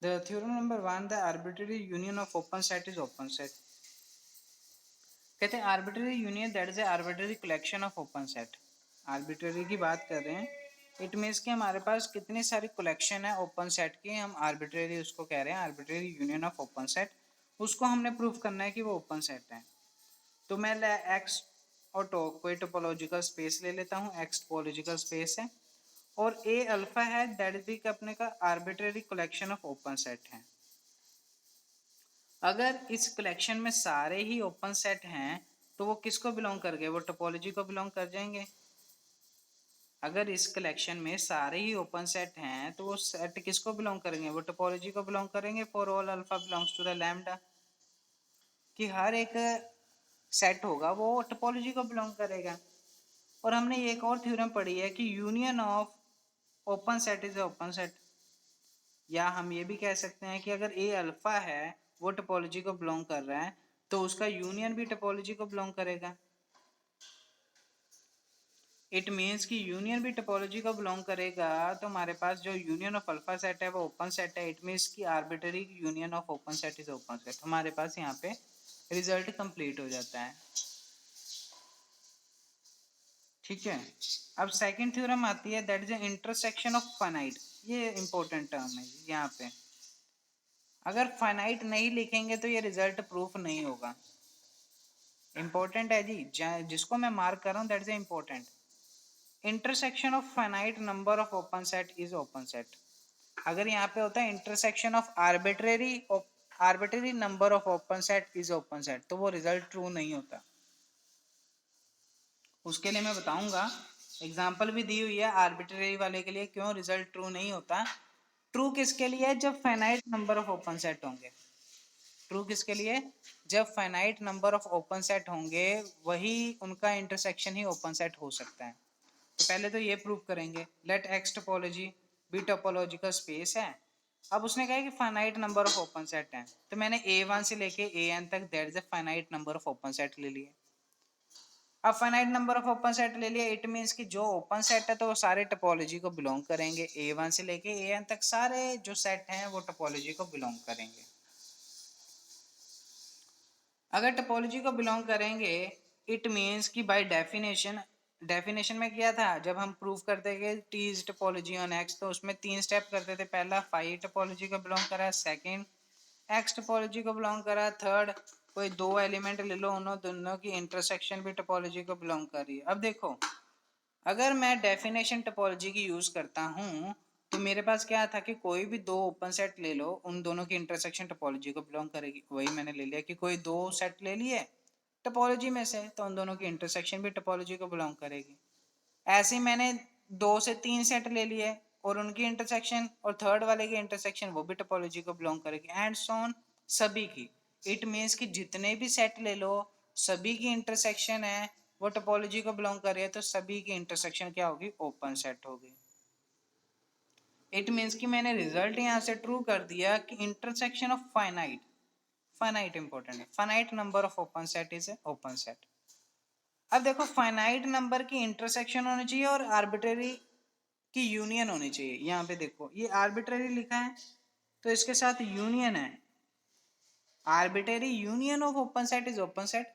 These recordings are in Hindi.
The theorem number 1, the arbitrary union of open set is open set. कहते हैं arbitrary union that is a arbitrary collection of open set. arbitrary की बात कर रहे हैं, इट मीन्स कि हमारे पास कितनी सारी कलेक्शन है ओपन सेट की, हम आर्बिट्रेरी उसको कह रहे हैं, arbitrary union of open set. उसको हमने प्रूफ करना है कि वो ओपन सेट है. तो मैं एक्स और कोई टोपोलॉजिकल स्पेस ले लेता हूँ, एक्स टोपोलॉजिकल स्पेस है और ए अल्फा है, दैट भी अपने का arbitrary collection of open set है. अगर इस कलेक्शन में सारे ही ओपन सेट हैं तो वो किसको बिलोंग कर गए, वो टोपोलॉजी को बिलोंग कर जाएंगे. अगर इस कलेक्शन में सारे ही ओपन सेट हैं तो वो सेट किसको बिलोंग करेंगे, वो टोपोलॉजी को बिलोंग करेंगे. For all alpha belongs to the lambda, कि हर एक सेट होगा वो टोपोलॉजी को बिलोंग करेगा. और हमने एक और थ्योरम पढ़ी है कि union of open set is open set. या हम ये भी कह सकते हैं कि अगर ए अल्फा है वो टोपोलॉजी को बिलोंग कर रहा है तो उसका यूनियन भी टोपोलॉजी को बिलोंग करेगा. इट मीन्स कि यूनियन भी टोपोलॉजी को बिलोंग करेगा. तो हमारे पास जो यूनियन ऑफ अल्फा सेट है वो ओपन सेट है. इट मीन्स कि arbitrary union of open set is open set. हमारे पास यहाँ पे रिजल्ट कंप्लीट हो जाता है. ठीक है. अब सेकंड थ्योरम आती है, that is intersection of finite. ये इंपॉर्टेंट टर्म है यहाँ पे. अगर फाइनाइट नहीं लिखेंगे तो ये रिजल्ट प्रूफ नहीं होगा. इंपॉर्टेंट है जी, जिसको मैं मार्क कर रहा हूँ that is important. Intersection of finite number of open set is open set. अगर यहाँ पे होता है intersection of arbitrary number of open set is open set, तो वो रिजल्ट ट्रू नहीं होता. उसके लिए मैं बताऊंगा, एग्जाम्पल भी दी हुई है आर्बिट्रेरी वाले के लिए क्यों रिजल्ट ट्रू नहीं होता. ट्रू किसके लिए, जब finite number of open set होंगे. ट्रू किसके लिए, जब finite number of open set होंगे वही उनका इंटरसेक्शन ही ओपन सेट हो सकता है. तो पहले तो ये प्रूव करेंगे, let X topology be topological space है. अब उसने कहा कि finite number of open set है, तो मैंने A1 से लेके AN तक that is a finite number of open set ले लिए. अब finite number of open set ले लिया, इट मीन्स कि जो ओपन सेट है तो वो सारे टोपोलॉजी को बिलोंग करेंगे. A1 से लेके AN तक सारे जो सेट हैं वो टोपोलॉजी को बिलोंग करेंगे. अगर टोपोलॉजी को बिलोंग करेंगे इट मीन्स कि बाय डेफिनेशन में क्या था, जब हम प्रूव करते थे T is topology on x तो उसमें 3 स्टेप करते थे. पहला फाई टोपोलॉजी को बिलोंग करा, सेकंड एक्स टोपोलॉजी को बिलोंग करा, थर्ड कोई दो एलिमेंट ले लो उन्होंने दोनों की इंटरसेक्शन भी टोपोलॉजी को बिलोंग कर रही है. अब देखो, अगर मैं डेफिनेशन टोपोलॉजी की यूज करता हूँ तो मेरे पास क्या था कि कोई भी दो ओपन सेट ले लो उन दोनों की इंटरसेक्शन टोपोलॉजी को बिलोंग करेगी. वही मैंने ले लिया कि कोई दो सेट ले लिए टोपोलॉजी में से तो उन दोनों की इंटरसेक्शन भी टोपोलॉजी को बिलोंग करेगी. ऐसे ही मैंने 2 से 3 सेट ले लिए और उनकी इंटरसेक्शन और थर्ड वाले की इंटरसेक्शन वो भी टोपोलॉजी को बिलोंग करेगी. एंड सो ऑन, सभी की. इट मीन्स कि जितने भी सेट ले लो सभी की इंटरसेक्शन है वो टोपोलॉजी को बिलोंग कर रही है, तो सभी की इंटरसेक्शन क्या होगी, ओपन सेट होगी. इट मीन्स कि मैंने रिजल्ट यहाँ से ट्रू कर दिया कि इंटरसेक्शन ऑफ फाइनाइट इंपॉर्टेंट है, finite number of open set is open set. अब देखो, फाइनाइट नंबर की इंटरसेक्शन होनी चाहिए और आर्बिट्रेरी की यूनियन होनी चाहिए. यहाँ पे देखो ये आर्बिट्रेरी लिखा है तो इसके साथ यूनियन है. Arbitrary union of open set is open set.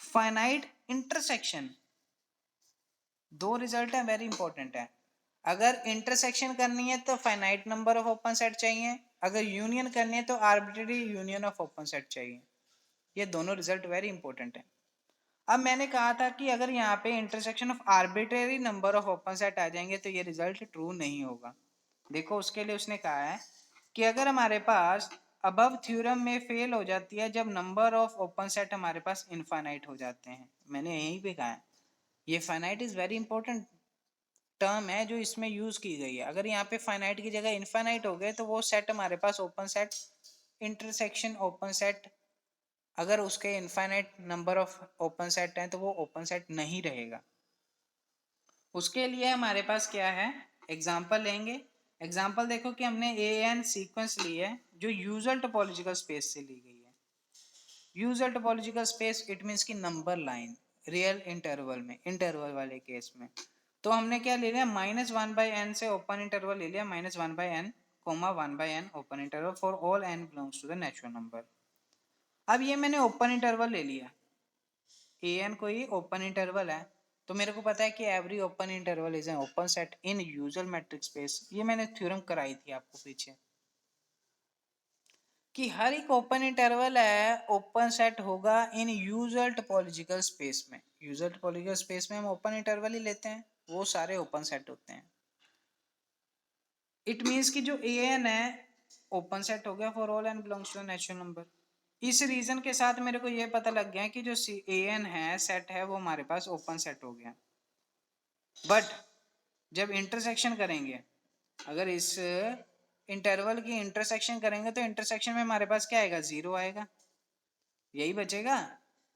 Finite intersection, दो रिजल्ट है वेरी इंपॉर्टेंट है. अगर इंटरसेक्शन करनी है तो finite number of open set चाहिए, अगर यूनियन करनी है तो arbitrary union of open set चाहिए. ये दोनों रिजल्ट वेरी इंपॉर्टेंट है. अब मैंने कहा था कि अगर यहाँ पे intersection of arbitrary number of open set आ जाएंगे तो ये रिजल्ट ट्रू नहीं होगा. देखो उसके लिए उसने कहा है कि अगर हमारे पास अबव थ्योरम में फेल हो जाती है जब नंबर ऑफ ओपन सेट हमारे पास इनफाइनाइट हो जाते हैं. मैंने यहीं पे कहा है ये finite is very important term है जो इसमें यूज की गई है. अगर यहाँ पे फाइनाइट की जगह इनफाइनाइट हो गए तो वो सेट हमारे पास open set intersection open set, अगर उसके infinite number of open set हैं तो वो ओपन सेट नहीं रहेगा. उसके लिए हमारे पास क्या है, एग्जांपल लेंगे. एग्जांपल देखो कि हमने AN सीक्वेंस ली है जो यूजुअल टोपोलॉजिकल स्पेस से ली गई है. Usual topological space it means की नंबर लाइन रियल इंटरवल में, इंटरवल वाले केस में. तो हमने क्या ले लिया, -1/n से ओपन इंटरवल ले लिया -1/n. comma 1 by n open interval for all n belongs to the natural number। अब ये मैंने ओपन इंटरवल ले लिया, an कोई ओपन इंटरवल है, तो मेरे को पता है कि every open interval is an open set in usual matrix space. ये मैंने थ्योरम कराई थी आपको पीछे कि हर एक ओपन इंटरवल है ओपन सेट होगा इन यूजुअल टोपोलॉजिकल स्पेस में। यूजुअल टोपोलॉजिकल स्पेस में हम ओपन इंटरवल ही लेते हैं, वो सारे ओपन सेट होते हैं। इट मीन्स कि जो an है ओपन सेट हो गया for all n belongs to natural number. इस रीजन के साथ मेरे को ये पता लग गया कि जो an है सेट है वो हमारे पास ओपन सेट हो गया। बट जब इंटरसेक्शन करेंगे, अगर इस इंटरवल की इंटरसेक्शन करेंगे तो इंटरसेक्शन में हमारे पास क्या आएगा, 0 आएगा, यही बचेगा।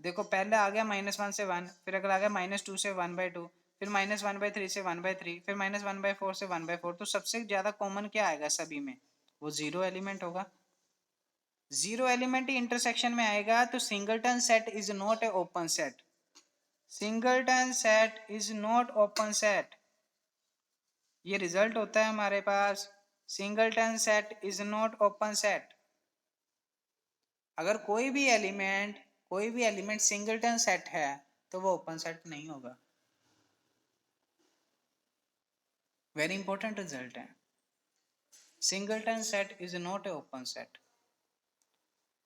देखो पहले आ गया -1 से 1, फिर अगला आ गया -2 से 1/2, फिर -1/3 से 1/3, फिर -1/4 से 1/4। तो सबसे ज्यादा कॉमन क्या आएगा सभी में, वो 0 एलिमेंट होगा। 0 एलिमेंट ही इंटरसेक्शन में आएगा, तो singleton set is not a open set. Singleton set is not open set, ये रिजल्ट होता है हमारे पास। Singleton set is not open set. अगर कोई भी एलिमेंट सिंगलटन सेट है तो वो ओपन सेट नहीं होगा। वेरी इंपॉर्टेंट रिजल्ट है, singleton set is not a open set.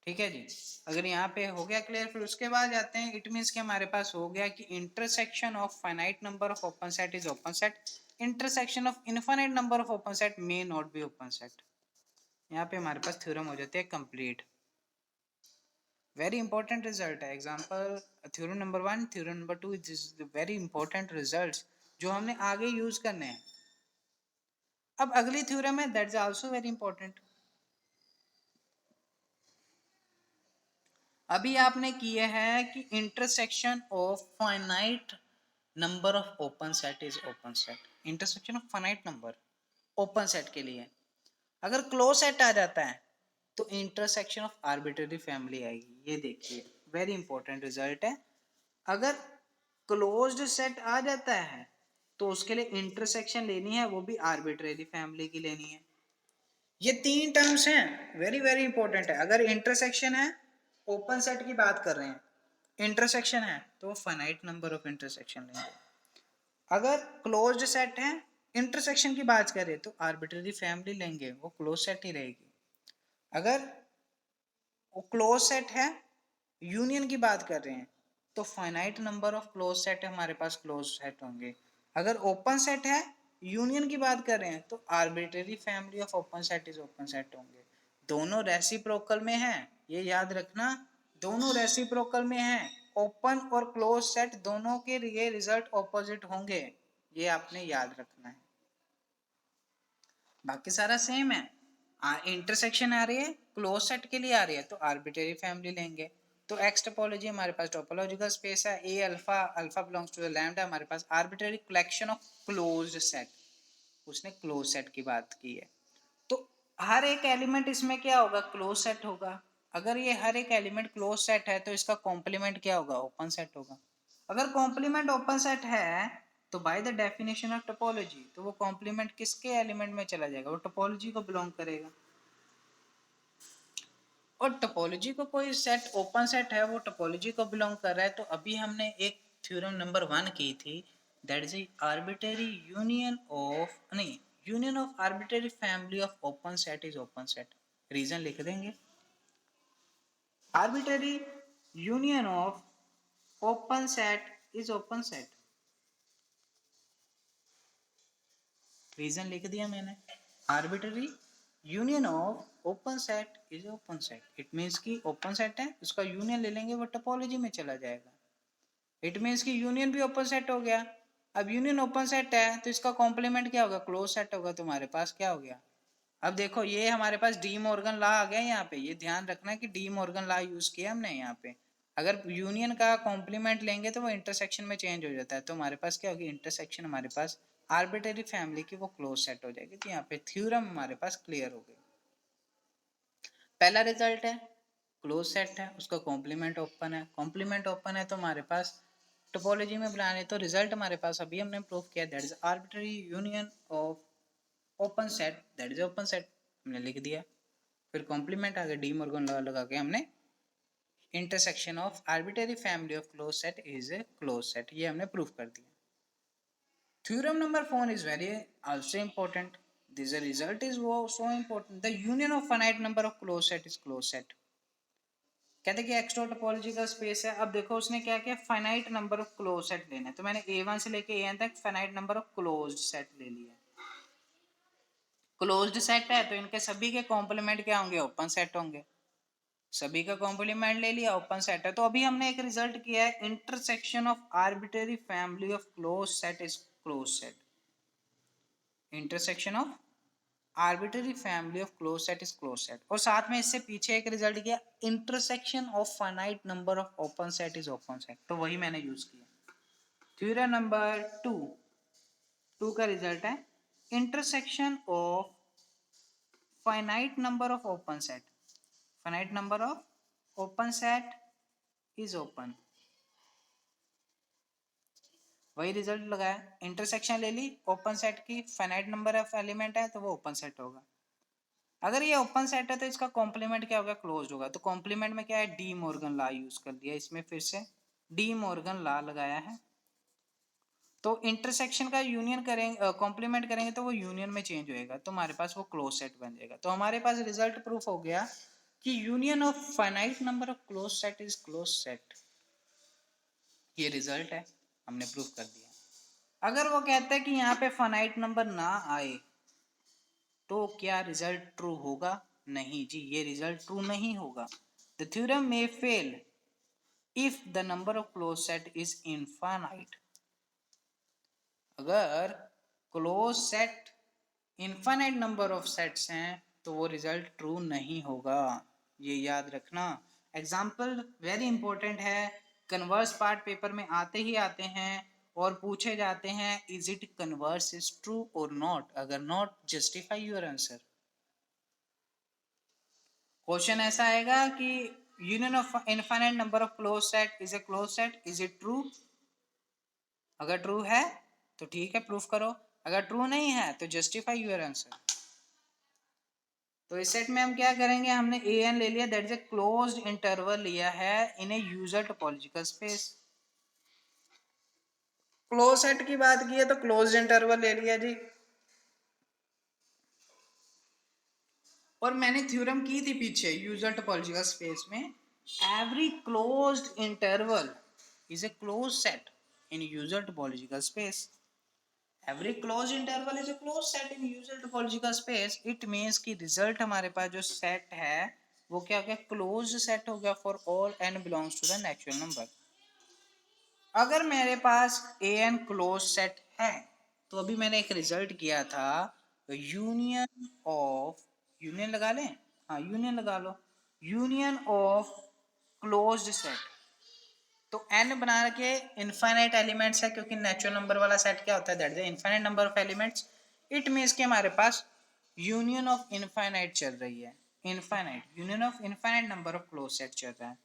ठीक है जी, अगर यहाँ पे हो गया क्लियर, फिर उसके बाद जाते हैं। इट मीन्स कि हमारे पास हो गया कि intersection of finite number of open set is open set, intersection of infinite number of open set may not be open set. यहाँ पे हमारे पास थ्योरम हो जाते हैं कंप्लीट। वेरी इंपॉर्टेंट रिजल्ट है। Example theorem number 1, theorem number 2, this is the very important results जो हमने आगे यूज करने हैं। अब अगली थ्योरम है, that is also very important. अभी आपने किए हैं कि intersection of finite number of open set is open set. Intersection of finite number open set के लिए अगर क्लोज सेट आ जाता है तो इंटरसेक्शन ऑफ आर्बिट्ररी फैमिली आएगी। ये देखिए वेरी इंपॉर्टेंट रिजल्ट है। अगर क्लोज्ड सेट आ जाता है तो उसके लिए इंटरसेक्शन लेनी है, वो भी आर्बिट्ररी फैमिली की लेनी है। ये 3 टर्म्स हैं, वेरी वेरी इंपॉर्टेंट है। अगर इंटरसेक्शन है, ओपन सेट की बात कर रहे हैं, इंटरसेक्शन है तो फाइनाइट नंबर ऑफ इंटरसेक्शन लेंगे। अगर क्लोज्ड सेट है, इंटरसेक्शन की बात करें तो आर्बिट्ररी फैमिली लेंगे, वो क्लोज सेट ही रहेगी। अगर वो क्लोज सेट है, यूनियन की बात कर रहे हैं, तो finite number of close set हमारे पास क्लोज सेट होंगे। अगर ओपन सेट है, यूनियन की बात कर रहे हैं, तो arbitrary family of open set is open set होंगे। दोनों रेसिप्रोकल में है, ये याद रखना, दोनों रेसिप्रोकल में है। ओपन और क्लोज सेट दोनों के लिए रिजल्ट ऑपोजिट होंगे, ये आपने याद रखना है। बाकी सारा सेम है। इंटरसेक्शन आ रही है, क्लोज सेट के लिए आ रही है तो आर्बिट्ररी फैमिली लेंगे। तो एक्स टोपोलॉजी हमारे पास टोपोलॉजिकल स्पेस है, A alpha, alpha belongs to the lambda, हमारे पास arbitrary collection of closed set, उसने क्लोज सेट की बात की है। तो हर एक एलिमेंट इसमें क्या होगा, क्लोज सेट होगा। अगर ये हर एक एलिमेंट क्लोज सेट है तो इसका कॉम्प्लीमेंट क्या होगा, ओपन सेट होगा। अगर कॉम्प्लीमेंट ओपन सेट है तो by the definition of topology तो वो कॉम्प्लीमेंट किसके एलिमेंट में चला जाएगा, वो टोपोलॉजी को बिलोंग करेगा। और टोपोलॉजी को कोई सेट ओपन सेट है, वो टोपोलॉजी को बिलोंग कर रहा है। तो अभी हमने एक थ्योरम नंबर 1 की थी, that is arbitrary union of, नहीं, union of arbitrary family of open set is open set. Reason लिख देंगे, arbitrary union of open set is open set. Reason लिख दिया मैंने, arbitrary union of open set is open set. It means कि ओपन सेट है, उसका यूनियन ले लेंगे, वो टोपोलॉजी में चला जाएगा। इट मीन्स कि यूनियन भी ओपन सेट हो गया। अब यूनियन ओपन सेट है तो इसका कॉम्प्लीमेंट क्या होगा, क्लोज सेट होगा। तुम्हारे पास क्या हो गया, अब देखो ये हमारे पास डी मॉर्गन लॉ आ गया यहाँ पे। ये ध्यान रखना कि डी मॉर्गन लॉ यूज किया हमने यहाँ पे। अगर यूनियन का कॉम्प्लीमेंट लेंगे तो वो इंटरसेक्शन में चेंज हो जाता है। तो हमारे पास क्या होगी, इंटरसेक्शन हमारे पास आर्बिट्ररी फैमिली की वो क्लोज सेट हो जाएगी। तो यहाँ पे थ्योरम हमारे पास क्लियर हो गई। पहला रिजल्ट है क्लोज सेट है, उसका कॉम्प्लीमेंट ओपन है। कॉम्प्लीमेंट ओपन है तो हमारे पास टोपोलॉजी में बुलाने, तो रिजल्ट हमारे पास अभी हमने प्रूव किया, that is arbitrary union of open set, that is open set. हमने लिख दिया, फिर कॉम्प्लीमेंट आ गया, डी मॉर्गन लॉ लगा के हमने intersection of arbitrary family of close set is a close set, ये हमने प्रूफ कर दिया। Theorem number 4 is very also important. This result is so important. The union of finite number of closed set is closed set. कहते कि एक्स टोपोलॉजी का स्पेस है। अब देखो उसने क्या किया, finite number of close set लेना है, तो मैंने A1 से लेके AN तक finite number of closed set ले लिया। क्लोज्ड सेट है तो इनके सभी के कॉम्प्लीमेंट क्या होंगे, ओपन सेट होंगे। सभी का कॉम्प्लीमेंट ले लिया, ओपन सेट है। तो अभी हमने एक रिजल्ट किया है, intersection of arbitrary family of close set is close set. Intersection of arbitrary family of close set is close set. और साथ में इससे पीछे एक रिजल्ट किया, intersection of finite number of open set is open set, तो वही मैंने यूज किया। थ्योरम नंबर 2 का रिजल्ट है, intersection of finite number of open set, finite number of open set is open. वही रिजल्ट लगाया, इंटरसेक्शन ले ली ओपन सेट की, फाइनाइट नंबर ऑफ एलिमेंट है तो वो ओपन सेट होगा। अगर ये ओपन सेट है तो इसका कॉम्प्लीमेंट क्या होगा, क्लोज्ड होगा। तो कॉम्प्लीमेंट में क्या है, डी मॉर्गन लॉ यूज कर दिया, इसमें फिर से डी मॉर्गन लॉ लगाया है। तो इंटरसेक्शन का यूनियन करेंगे, कॉम्प्लीमेंट करेंगे तो वो यूनियन में चेंज होएगा, तो हमारे पास वो क्लोज सेट बन जाएगा। तो हमारे पास रिजल्ट प्रूफ हो गया कि union of finite number of close set is close set. ये रिजल्ट है, हमने प्रूफ कर दिया। अगर वो कहता है कि यहाँ पे फाइनाइट नंबर ना आए तो क्या रिजल्ट ट्रू होगा, नहीं जी, ये रिजल्ट ट्रू नहीं होगा। The theorem may fail if the number of close set is infinite. अगर close set infinite number of sets हैं तो वो रिजल्ट ट्रू नहीं होगा, ये याद रखना। एग्जाम्पल वेरी इंपॉर्टेंट है, कन्वर्स पार्ट पेपर में आते ही आते हैं और पूछे जाते हैं, is it converse is true और नॉट, अगर not justify your answer. Question ऐसा आएगा कि union of infinite number of close set is a close set, is it true. अगर ट्रू है तो ठीक है, प्रूफ करो, अगर ट्रू नहीं है तो जस्टिफाई योर आंसर। तो इस सेट में हम क्या करेंगे, हमने AN ले लिया, that is a closed interval लिया है in a user topological space. Close set की बात की है तो क्लोज्ड इंटरवल ले लिया जी। और मैंने थ्योरम की थी पीछे यूजर टोपोलॉजिकल स्पेस में, every closed interval is a close set in user topological space. Every closed interval is a closed set in usual topological space. It means कि रिजल्ट हमारे पास जो सेट है वो क्या हो गया, क्लोज्ड सेट हो गया for all n belongs to the natural number. अगर मेरे पास AN क्लोज सेट है तो अभी मैंने एक रिजल्ट किया था, यूनियन ऑफ, यूनियन लगा लें, हाँ यूनियन लगा लो, यूनियन ऑफ क्लोज्ड सेट। तो n बना के इनफाइनाइट एलिमेंट्स है, क्योंकि नेचुरल नंबर वाला सेट क्या होता है, that is infinite number of elements. It means कि हमारे पास यूनियन ऑफ इनफाइनाइट चल रही है, infinite union of infinite number of close set चल रहा है,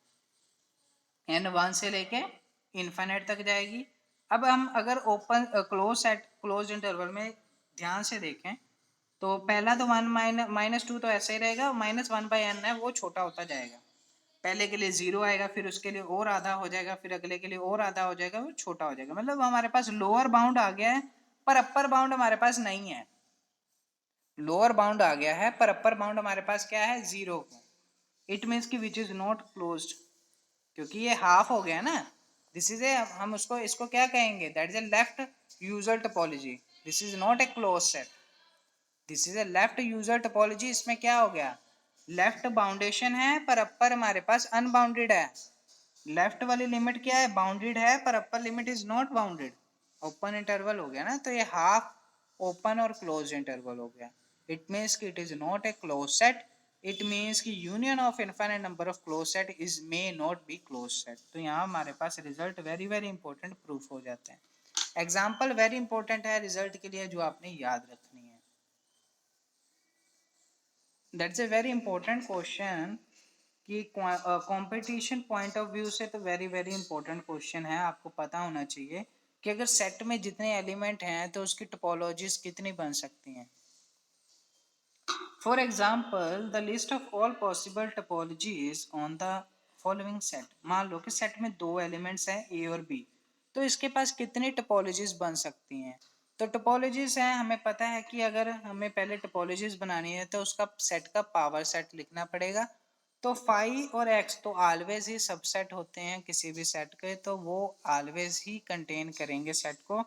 n 1 से लेके इनफाइनाइट तक जाएगी। अब हम अगर open close set close interval में ध्यान से देखें तो पहला तो 1 माइनस 2 तो ऐसे ही रहेगा, -1/n है वो छोटा होता जाएगा। पहले के लिए 0 आएगा, फिर उसके लिए और आधा हो जाएगा, फिर अगले के लिए और आधा हो जाएगा, वो छोटा हो जाएगा। मतलब हमारे पास लोअर बाउंड आ गया है पर अपर बाउंड हमारे पास नहीं है। लोअर बाउंड आ गया है पर अपर बाउंड हमारे पास क्या है, 0। इट मीन्स कि विच इज नॉट क्लोज्ड, क्योंकि ये हाफ हो गया ना। दिस इज ए, हम उसको इसको क्या कहेंगे, that is A left user topology, this is not a close set, this is a left user topology. इसमें क्या हो गया, लेफ्ट बाउंडेशन है पर अपर हमारे पास अनबाउंडेड है। लेफ्ट वाली लिमिट क्या है, बाउंडेड है, पर upper limit is not bounded, open interval हो गया ना। तो ये हाफ ओपन और क्लोज इंटरवल हो गया। इट मीन्स कि it is not a close set, it means कि union of infinite number of close set is may not be close set. तो यहाँ हमारे पास result very very important proof हो जाते हैं। एग्जाम्पल वेरी इंपॉर्टेंट है रिजल्ट के लिए जो आपने याद रखनी है। That's a very important question कि कंपटीशन पॉइंट ऑफ व्यू से तो वेरी वेरी इंपॉर्टेंट क्वेश्चन है। आपको पता होना चाहिए कि अगर सेट में जितने एलिमेंट हैं तो उसकी टोपोलॉजीज कितनी बन सकती हैं। For example, the list of all possible topologies on the following set. मान लो कि सेट में दो एलिमेंट्स हैं ए और बी, तो इसके पास कितनी टोपोलॉजीज बन सकती हैं? तो टोपोलॉजीज हैं, हमें पता है कि अगर हमें पहले टोपोलॉजीज बनानी है तो उसका सेट का पावर सेट लिखना पड़ेगा। तो फाई और एक्स तो ऑलवेज ही सबसेट होते हैं किसी भी सेट के, तो वो ऑलवेज ही कंटेन करेंगे सेट को।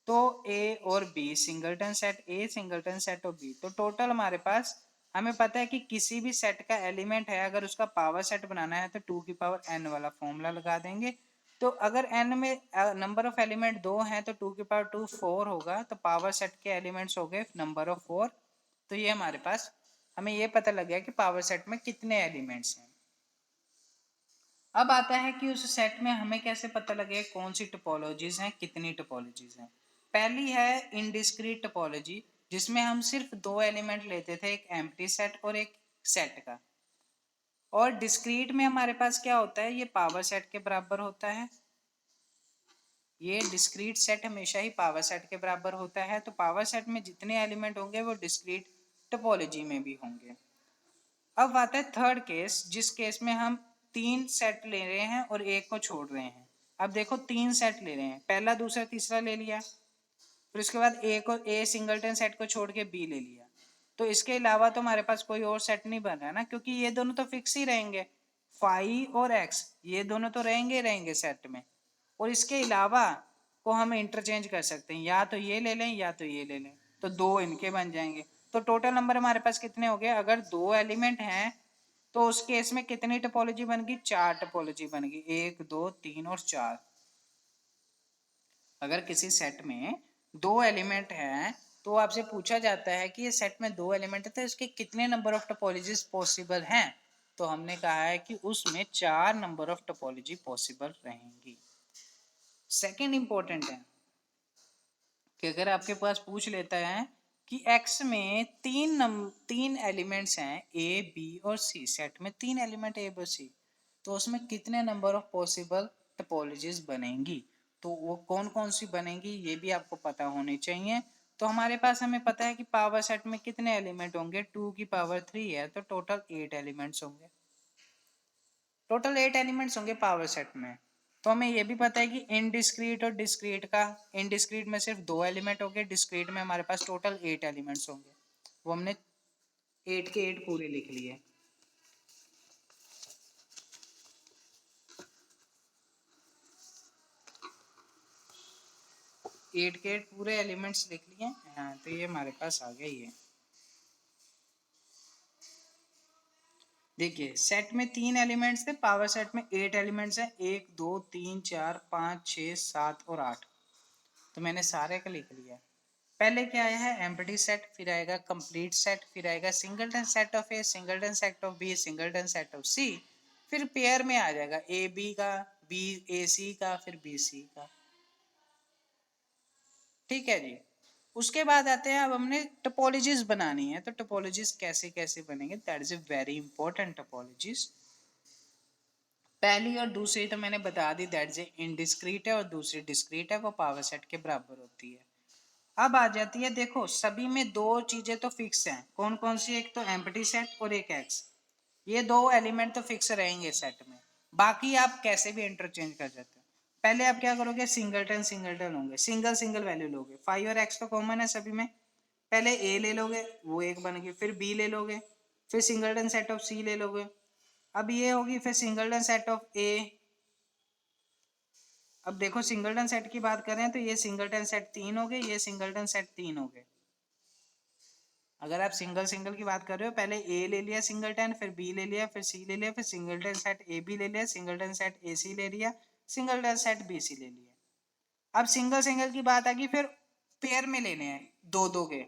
तो ए और B singleton set, A singleton set और बी, तो टोटल हमारे पास, हमें पता है कि किसी भी सेट का एलिमेंट है अगर उसका पावर सेट बनाना है तो 2n वाला फॉर्मूला लगा देंगे। तो अगर n में नंबर ऑफ एलिमेंट 2 हैं तो 2 4 होगा, तो पावर सेट के एलिमेंट्स हो गए नंबर ऑफ 4। तो ये हमारे पास, हमें ये पता लग गया कि पावर सेट में कितने एलिमेंट्स हैं। अब आता है कि उस सेट में हमें कैसे पता लगे कौन सी टोपोलॉजीज हैं, कितनी टोपोलॉजीज हैं। पहली है इनडिस्क्रीट टोपोलॉजी, जिसमें हम सिर्फ दो एलिमेंट लेते थे, एक एम्प्टी सेट और एक सेट का। और डिस्क्रीट में हमारे पास क्या होता है, ये पावर सेट के बराबर होता है। ये डिस्क्रीट सेट हमेशा ही पावर सेट के बराबर होता है। तो पावर सेट में जितने एलिमेंट होंगे वो डिस्क्रीट टोपोलॉजी में भी होंगे। अब आता है थर्ड केस, जिस केस में हम तीन सेट ले रहे हैं और एक को छोड़ रहे हैं। अब देखो तीन सेट ले रहे हैं, पहला दूसरा तीसरा ले लिया, फिर उसके बाद ए सिंगलटन सेट को छोड़ के बी ले लिया। तो इसके अलावा तो हमारे पास कोई और सेट नहीं बन रहा ना, क्योंकि ये दोनों तो फिक्स ही रहेंगे, फाई और एक्स, ये दोनों तो रहेंगे ही रहेंगे सेट में। और इसके अलावा को हम इंटरचेंज कर सकते हैं, या तो ये ले लें या तो ये ले लें, तो दो इनके बन जाएंगे। तो टोटल नंबर हमारे पास कितने हो गए, अगर दो एलिमेंट हैं तो उस केस में कितनी टोपोलॉजी बन गई, चार टोपोलॉजी बन गई, 1 2 3 और 4। अगर किसी सेट में दो एलिमेंट हैं तो आपसे पूछा जाता है कि ये सेट में दो एलिमेंट है तो इसके कितने नंबर ऑफ टोपोलॉजीज पॉसिबल हैं, तो हमने कहा है कि उसमें 4 नंबर ऑफ टोपोलॉजी पॉसिबल रहेंगी। सेकंड इंपॉर्टेंट है कि अगर आपके पास पूछ लेता है कि x में तीन एलिमेंट्स हैं ए बी और सी, सेट में तीन एलिमेंट ए बी सी, तो उसमें कितने नंबर ऑफ पॉसिबल टोपोलॉजीज बनेंगी, तो वो कौन कौन सी बनेंगी ये भी आपको पता होनी चाहिए। तो हमारे पास, हमें पता है कि पावर सेट में कितने एलिमेंट होंगे, 2 की पावर 3 है, तो टोटल 8 एलिमेंट्स होंगे, टोटल 8 एलिमेंट्स होंगे पावर सेट में। तो हमें ये भी पता है कि इनडिस्क्रीट और डिस्क्रीट का, इनडिस्क्रीट में सिर्फ 2 एलिमेंट होंगे, डिस्क्रीट में हमारे पास टोटल 8 एलिमेंट्स होंगे। वो हमने 8 के 8 पूरे लिख लिए। एट के 8 पूरे एलिमेंट्स लिख लिए। हाँ, तो ये हमारे पास आ गया। ये देखिए, सेट में तीन एलिमेंट्स थे, पावर सेट में 8 एलिमेंट्स हैं, 1 2 3 4 5 6 7 और 8। तो मैंने सारे का लिख लिया। पहले क्या आया है, एम्प्टी सेट, फिर आएगा कंप्लीट सेट, फिर आएगा singleton set of A, singleton set of B, singleton set of C, फिर पेयर में आ जाएगा ए बी का, बी ए सी का, फिर बी सी का। ठीक है जी। उसके बाद आते हैं, अब हमने टोपोलॉजीज बनानी है, तो टोपोलॉजीज कैसे कैसे बनेंगे, that is a very important topologies. पहली और दूसरी तो मैंने बता दी, दैट इज इनडिस्क्रीट है, और दूसरी डिस्क्रीट है, वो पावर सेट के बराबर होती है। अब आ जाती है, देखो सभी में दो चीजें तो फिक्स हैं, कौन कौन सी, एक तो एम्प्टी सेट और एक एक्स, ये दो एलिमेंट तो फिक्स रहेंगे सेट में, बाकी आप कैसे भी इंटरचेंज कर सकते हो। पहले आप क्या करोगे, सिंगलटन सिंगलटन होंगे, सिंगल सिंगल वैल्यू लोगे, फाइव और एक्स तो कॉमन है सभी में, पहले ए ले लोगे, वो एक बन गई, फिर बी ले लोगे, फिर सिंगलटन सेट ऑफ सी ले लोगे, अब ये होगी फिर सिंगलटन सेट ऑफ ए। अब देखो सिंगलटन सेट की बात करें तो ये सिंगलटन सेट 3 हो गए, ये सिंगलटन सेट 3 हो गए। अगर आप सिंगल सिंगल की बात कर रहे हो, पहले ए ले लिया सिंगलटन, फिर बी ले लिया, फिर सी ले लिया, फिर सिंगलटन सेट ए बी ले लिया, सिंगलटन सेट ए सी ले लिया, सिंगलटन सेट बी सी ले लिया। अब सिंगल सिंगल की बात आ गई, फिर पेयर में लेने हैं दो दो के,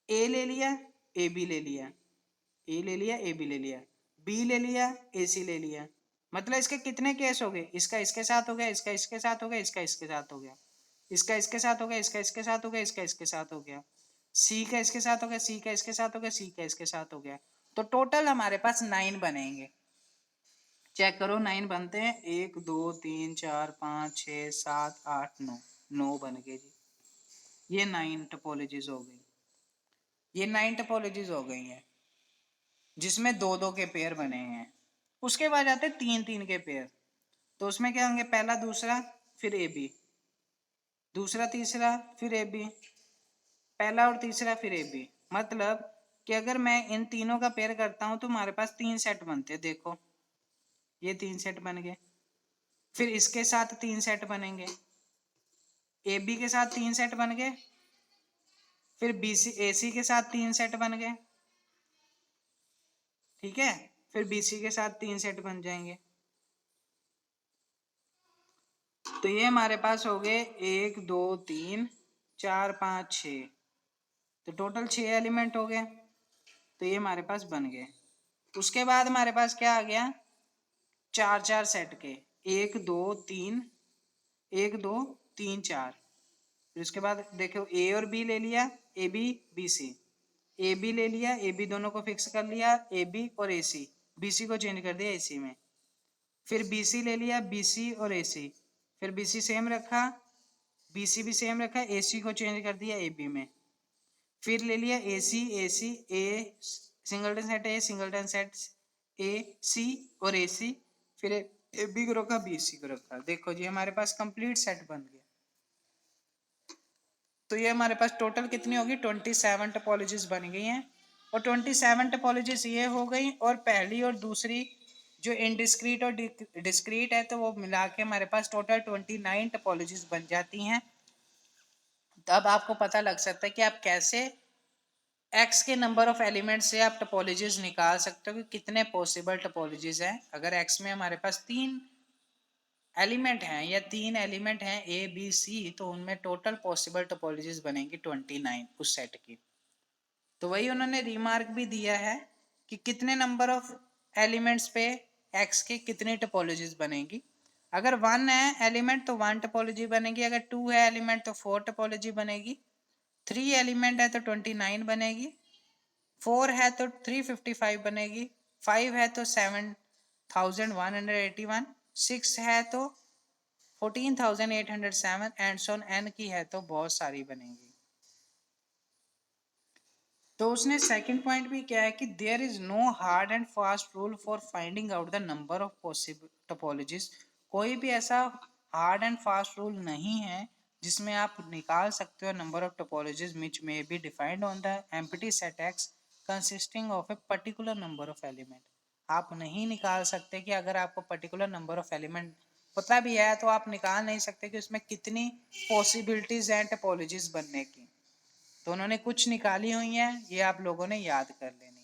ए ले लिया, ए बी ले लिया, ए ले लिया, ए बी ले लिया, बी ले लिया, ए सी ले लिया। मतलब इसके कितने केस हो गए, इसका इसके साथ हो गया, इसका इसके साथ हो गया, इसका इसके साथ हो गया, इसका इसके साथ हो गया, इसका इसके साथ हो गया, इसका इसके साथ हो गया, सी का इसके साथ हो गया, सी का इसके साथ हो गया, सी का इसके साथ हो गया। तो टोटल हमारे पास 9 बनेंगे। चेक करो, 9 बनते हैं, 1 2 3 4 5 6 7 8 9, 9 बन गए जी। ये 9 टोपोलॉजीज हो गई, ये 9 टोपोलॉजीज हो गई हैं। जिसमें 2-2 के पेयर बने हैं। उसके बाद आते 3-3 के पेयर, तो उसमें क्या होंगे, पहला दूसरा फिर ए बी, दूसरा तीसरा फिर ए बी, पहला और तीसरा फिर ए बी। मतलब कि अगर मैं इन तीनों का पेयर करता हूं तो हमारे पास 3 सेट बनते हैं। देखो ये 3 सेट बन गए, फिर इसके साथ 3 सेट बनेंगे, ए बी के साथ 3 सेट बन गए, फिर बी सी ए सी के साथ 3 सेट बन गए, ठीक है, फिर बी सी के साथ 3 सेट बन जाएंगे। तो ये हमारे पास हो गए 1 2 3 4 5 6, तो टोटल 6 एलिमेंट हो गए। तो ये हमारे पास बन गए। उसके बाद हमारे पास क्या आ गया, 4-4 सेट के, 1 2 3 1 2 3 4। फिर उसके बाद देखो ए और बी ले लिया, A B B C, A B ले लिया, ए बी दोनों को फिक्स कर लिया, ए बी और ए सी, बी सी को चेंज कर दिया ए सी में। फिर बी सी ले लिया, बी सी और ए सी, फिर बी सी सेम रखा, बी सी भी सेम रखा, ए सी को चेंज कर दिया ए बी में। फिर ले लिया A C A singleton set, A singleton set A C और ए सी, फिर ए बी को रखा, बी सी को रखा। देखो जी हमारे पास कंप्लीट सेट बन गया। तो ये हमारे पास टोटल कितनी होगी, 27 टोपोलॉजीज बन गई हैं। और 27 टोपोलॉजीज ये हो गई, और पहली और दूसरी जो इनडिस्क्रीट और डिस्क्रीट है, तो वो मिला के हमारे पास टोटल 29 टोपोलॉजीज बन जाती हैं। तो अब आपको पता लग सकता है कि आप कैसे x के नंबर ऑफ एलिमेंट से आप टोपोलॉजीज निकाल सकते हो कि कितने पॉसिबल टोपोलॉजीज हैं। अगर x में हमारे पास 3 एलिमेंट हैं या 3 एलिमेंट हैं ए बी सी, तो उनमें टोटल पॉसिबल टोपोलॉजीज बनेंगी 29 उस सेट की। तो वही उन्होंने रिमार्क भी दिया है कि कितने नंबर ऑफ एलिमेंट्स पे x के कितनी टोपोलॉजीज बनेगी। अगर 1 है एलिमेंट तो 1 टोपोलॉजी बनेगी, अगर 2 है एलिमेंट तो 4 टोपोलॉजी बनेगी, 3 एलिमेंट है तो 29 बनेगी, 4 है तो 355 बनेगी, 5 है तो 7181, 6 है तो 14807 एंड सोन n की है तो बहुत सारी बनेगी। तो उसने सेकंड पॉइंट भी क्या है कि there is no hard and fast rule for finding out the number of possible topologies. कोई भी ऐसा हार्ड एंड फास्ट रूल नहीं है जिसमें आप निकाल सकते हो number of topologies which may be defined on the empty set x consisting of a particular number of element. आप नहीं निकाल सकते कि अगर आपको पर्टिकुलर नंबर ऑफ एलिमेंट पता भी है तो आप निकाल नहीं सकते कि उसमें कितनी पॉसिबिलिटीज हैं टोपोलॉजीज बनने की। तो उन्होंने कुछ निकाली हुई हैं, ये आप लोगों ने याद कर लेनी।